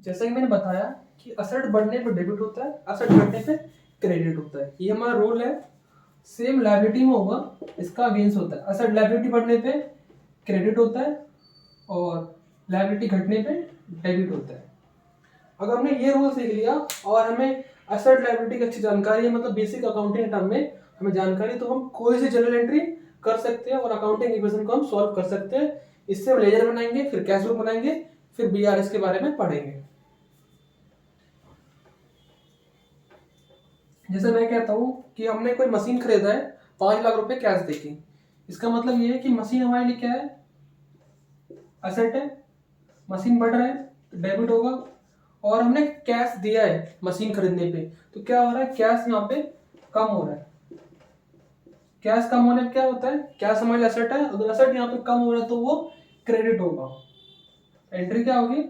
जैसा कि मैंने बताया कि असेट बढ़ने पे डेबिट होता है, असेट घटने पे क्रेडिट होता है। ये हमारा रूल है। सेम लायबिलिटी में होगा, इसका अगेंस्ट होता है। असेट लायबिलिटी बढ़ने पे क्रेडिट होता है और लायबिलिटी घटने पे डेबिट होता है। अगर हमने ये रूल सीख लिया और हमें असेट लायबिलिटी की अच्छी जानकारी है, मतलब बेसिक अकाउंटिंग टर्म में हमें जानकारी, तो हम कोई सी जर्नल एंट्री कर सकते हैं और अकाउंटिंग इक्वेशन को हम सॉल्व कर सकते हैं। इससे हम लेजर बनाएंगे, फिर कैश बुक बनाएंगे, फिर बीआरएस के बारे में पढ़ेंगे। जैसे मैं कहता हूँ कि हमने कोई मशीन खरीदा है 5 लाख रुपए कैश देके, इसका मतलब ये है कि मशीन हमारे लिए क्या है, असेट है। मशीन बढ़ रहा है तो डेबिट होगा, और हमने कैश दिया है मशीन खरीदने पे, तो क्या हो रहा है, कैश यहाँ पे कम हो रहा है। कैश कम होने पे क्या होता है, कैश हमारे असेट है, अगर असेट यहाँ पे कम हो रहा है तो वो क्रेडिट होगा। एंट्री क्या होगी,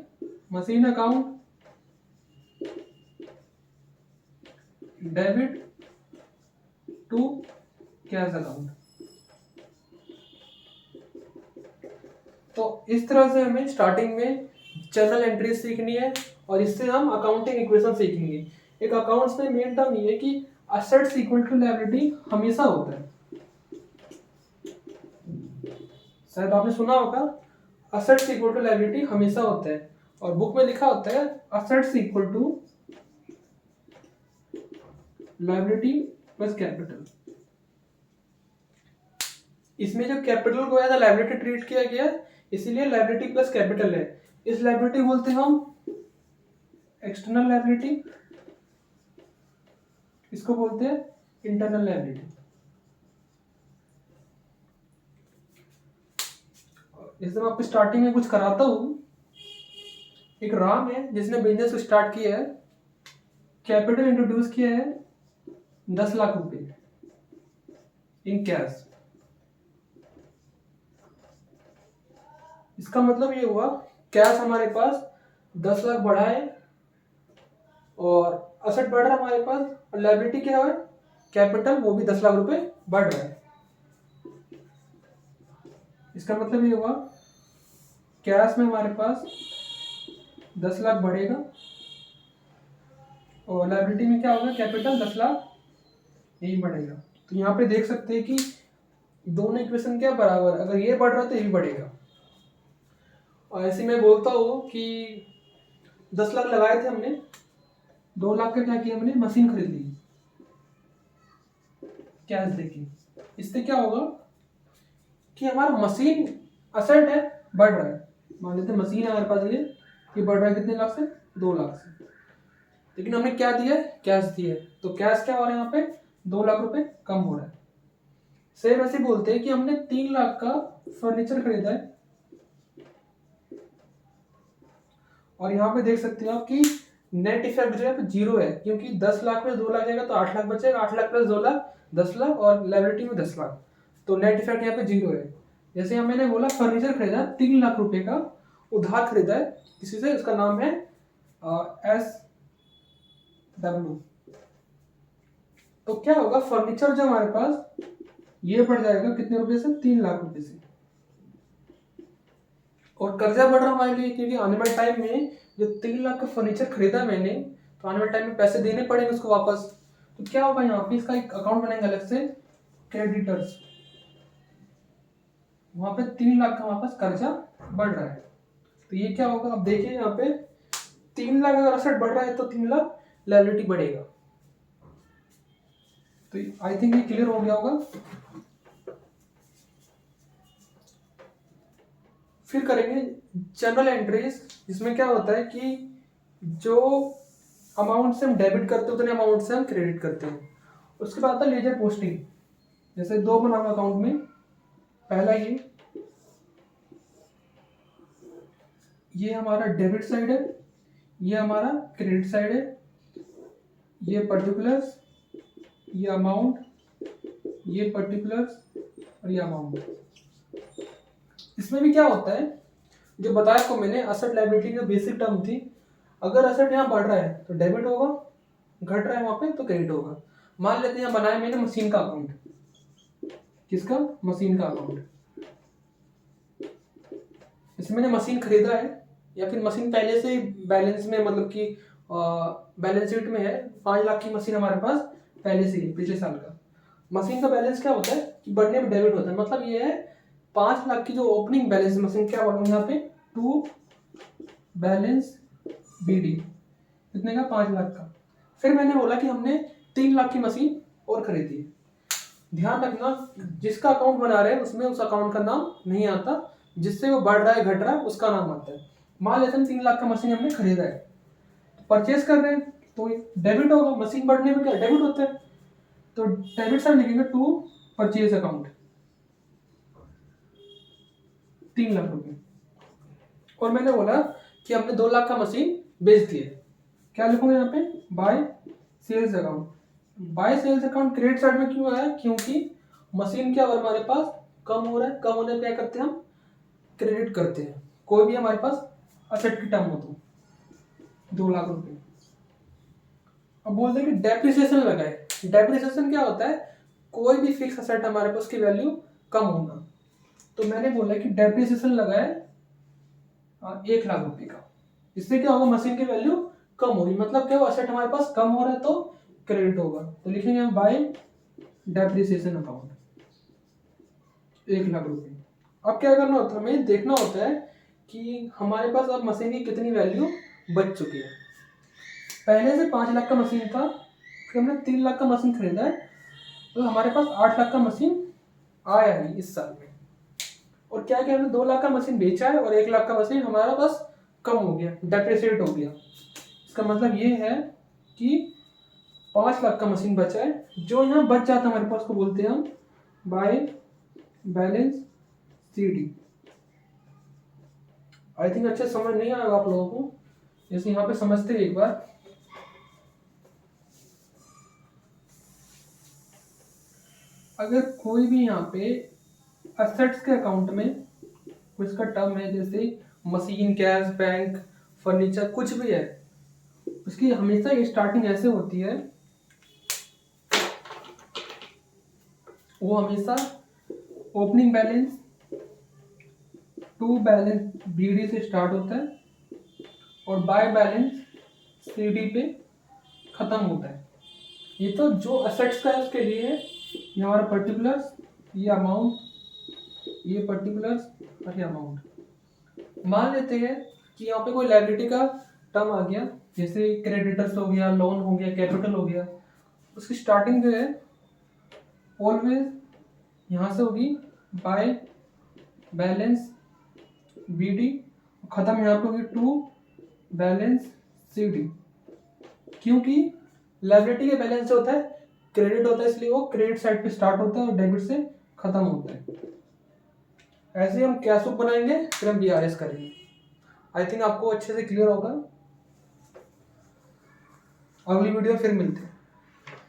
machine account debit to cash account. तो इस तरह से हमें स्टार्टिंग में जर्नल एंट्री सीखनी है और इससे हम अकाउंटिंग इक्वेशन सीखेंगे। एक अकाउंट्स में मेन टर्म ये है कि असेट्स इक्वल टू लायबिलिटी हमेशा होता है। शायद आपने सुना होगा, असेट्स इक्वल टू लायबिलिटी हमेशा होता है, और बुक में लिखा होता है assets equal to liability plus capital. इसमें जो कैपिटल को एज अ लायबिलिटी ट्रीट किया गया, इसीलिए लायबिलिटी प्लस कैपिटल है। इस लायबिलिटी बोलते हैं हम एक्सटर्नल लायबिलिटी, इसको बोलते हैं इंटरनल लायबिलिटी। जैसे मैं आपको स्टार्टिंग में कुछ कराता हूँ, एक राम है जिसने बिजनेस स्टार्ट किया है, कैपिटल इंट्रोड्यूस किया है 10 लाख रुपए इन कैश। इसका मतलब ये हुआ, कैश हमारे पास 10 लाख बढ़ा है और असेट बढ़ रहा है हमारे पास, और लायबिलिटी क्या है, कैपिटल, वो भी 10 लाख रुपए बढ़ रहा है। इसका मतलब ये हुआ, कैश में हमारे पास 10 लाख बढ़ेगा और लायबिलिटी में क्या होगा, कैपिटल 10 लाख यही बढ़ेगा। तो यहाँ पे देख सकते हैं कि दोनों इक्वेशन क्या बराबर, अगर ये बढ़ रहा है तो ये भी बढ़ेगा। और ऐसे मैं बोलता हूँ कि 10 लाख लगाए थे हमने, 2 लाख का क्या किया हमने, मशीन खरीद ली कैश देके। इससे क्या होगा कि हमारा मशीन असेट है, बढ़ रहा है। मान लेते मशीन है हमारे पास, ये बढ़ रहा है कितने लाख से, 2 लाख से, लेकिन हमने क्या दिया है, कैश दिया है, तो कैश क्या हो रहा है यहाँ पे, 2 लाख रुपए कम हो रहा है। सेम ऐसे बोलते हैं कि हमने 3 लाख का फर्नीचर खरीदा है, और यहाँ पे देख सकते हो आप कि नेट इफेक्ट जो है जीरो है, क्योंकि 10 लाख में 2 लाख जाएगा तो 8 लाख बचेगा, 8 लाख प्लस 2 लाख 10 लाख, और लायबिलिटी में 10 लाख, तो नेट इफेक्ट यहाँ पे जीरो है। जैसे हम मैंने बोला फर्नीचर खरीदा 3 लाख रुपए का, उधार खरीदा है किसी से, उसका नाम है SW। तो क्या होगा, फर्नीचर जो हमारे पास ये बढ़ जाएगा कितने रुपए से, 3 लाख रुपए से, और कर्जा बढ़ रहा हमारे लिए, क्योंकि आने वाले टाइम में जो 3 लाख का फर्नीचर खरीदा मैंने, तो आने वाले टाइम में पैसे देने पड़ेंगे उसको वापस। तो क्या होगा, यहाँ पे इसका एक अकाउंट बनाएंगे अलग से, क्रेडिटर्स। वहां पे 3 लाख का हमारे पास कर्जा बढ़ रहा है, तो ये क्या होगा, अब देखिए यहाँ पे 3 लाख अगर असेट बढ़ रहा है तो 3 लाख लायबिलिटी बढ़ेगा। तो आई थिंक ये क्लियर हो गया होगा। फिर करेंगे जनरल एंट्रीज, जिसमें क्या होता है कि जो अमाउंट से हम डेबिट करते हैं उतने अमाउंट से हम क्रेडिट करते हैं। उसके बाद आता है लेजर पोस्टिंग। जैसे 2 बनाऊंगा अकाउंट में, पहला ये हमारा डेबिट साइड है, ये हमारा क्रेडिट साइड है, ये पर्टिकुलर्स, ये अमाउंट, ये पर्टिकुलर्स, और ये अमाउंट। इसमें भी क्या होता है, जो बताया आपको मैंने, असेट लायबिलिटी की बेसिक टर्म थी। अगर असेट यहाँ बढ़ रहा है तो डेबिट होगा, घट रहा है वहां पे तो क्रेडिट होगा। मान लेते हैं यहाँ बनाया मैंने मशीन का अकाउंट, किसका, मशीन का अकाउंट। इसमें मैंने मशीन खरीदा है या फिर मशीन पहले से ही बैलेंस में, मतलब कि बैलेंस शीट में है 5 लाख की मशीन हमारे पास पहले से ही पिछले साल का। मशीन का बैलेंस क्या होता है कि बढ़ने में डेबिट होता है, मतलब ये है 5 लाख की जो ओपनिंग बैलेंस मशीन, क्या बोलूँ यहाँ पे, टू बैलेंस BD कितने का, 5 लाख का। फिर मैंने बोला कि हमने 3 लाख की मशीन और खरीदी है। ध्यान रखना, जिसका अकाउंट बना रहे हैं उसमें उस अकाउंट का नाम नहीं आता, जिससे वो बढ़ रहा है घट रहा है उसका नाम आता है। मान लेते हैं 3 लाख का मशीन हमने खरीदा है, तो परचेज कर रहे हैं तो डेबिट होगा, मशीन बढ़ने में क्या डेबिट होता है, तो डेबिट साइड लिखेंगे टू परचेज अकाउंट 3 लाख रुपए। और मैंने बोला कि हमने 2 लाख का मशीन बेच दिया, क्या लिखूंगा यहाँ पे, by sales account. By sales account credit side में क्यों आया, क्योंकि मशीन क्या और हमारे पास कम हो रहा है, कम होने पे क्या करते हैं हम, क्रेडिट करते हैं, कोई भी हमारे पास असेट की टर्म हो तो 2 लाख रुपए। अब बोलते हैं कि डेप्रिसिएशन लगाए। डेप्रिसिएशन क्या होता है, कोई भी फिक्स असेट हमारे पास की वैल्यू कम होना, तो मैंने बोला कि डेप्रिसिएशन लगाए 1 लाख रुपए का। इससे क्या होगा, मशीन की वैल्यू कम होगी, मतलब क्या, वो असेट हमारे पास कम हो रहा है तो क्रेडिट होगा, तो लिखेंगे हम बाय डेप्रिसिएशन अकाउंट 1 लाख रुपए। अब क्या करना होता है, हमें देखना होता है कि हमारे पास अब मशीन की कितनी वैल्यू बच चुकी है। पहले से 5 लाख का मशीन था, फिर हमने 3 लाख का मशीन खरीदा है, तो हमारे पास 8 लाख का मशीन आया है इस साल में। और क्या क्या, हमने 2 लाख का मशीन बेचा है और 1 लाख का मशीन हमारा पास कम हो गया, डेप्रिसिएट हो गया। इसका मतलब ये है कि 5 लाख का मशीन बचा है, जो यहाँ बच जाता है हमारे पास को बोलते हैं हम by balance CD। I think अच्छे समझ नहीं आएगा आप लोगों को, जैसे यहाँ पे समझते एक बार। अगर कोई भी यहाँ पे असेट्स के अकाउंट में उसका टर्म है, जैसे मशीन, कैश, बैंक, फर्नीचर, कुछ भी है, उसकी हमेशा ये स्टार्टिंग ऐसे होती है, वो हमेशा opening balance to balance BD से स्टार्ट होता है और बाय बैलेंस CD पे खत्म होता है। ये तो जो असेट्स का है उसके लिए है, ये हमारा पर्टिकुलर्स, ये अमाउंट, ये पर्टिकुलर्स और ये अमाउंट। मान लेते हैं कि यहाँ पे कोई लायबिलिटी का टर्म आ गया, जैसे क्रेडिटर्स हो गया, लोन हो गया, कैपिटल हो गया, उसकी स्टार्टिंग जो है ऑलवेज यहाँ से होगी बाय बैलेंस BD, खत्म यहाँ पे होगी टू बैलेंस CD। क्योंकि लायबिलिटी के बैलेंस से होता है क्रेडिट होता है, इसलिए वो क्रेडिट साइड पे स्टार्ट होता है और डेबिट से खत्म होता है। ऐसे ही हम कैश बुक बनाएंगे, फिर हम BRS करेंगे। आई थिंक आपको अच्छे से क्लियर होगा। अगली वीडियो फिर मिलते हैं।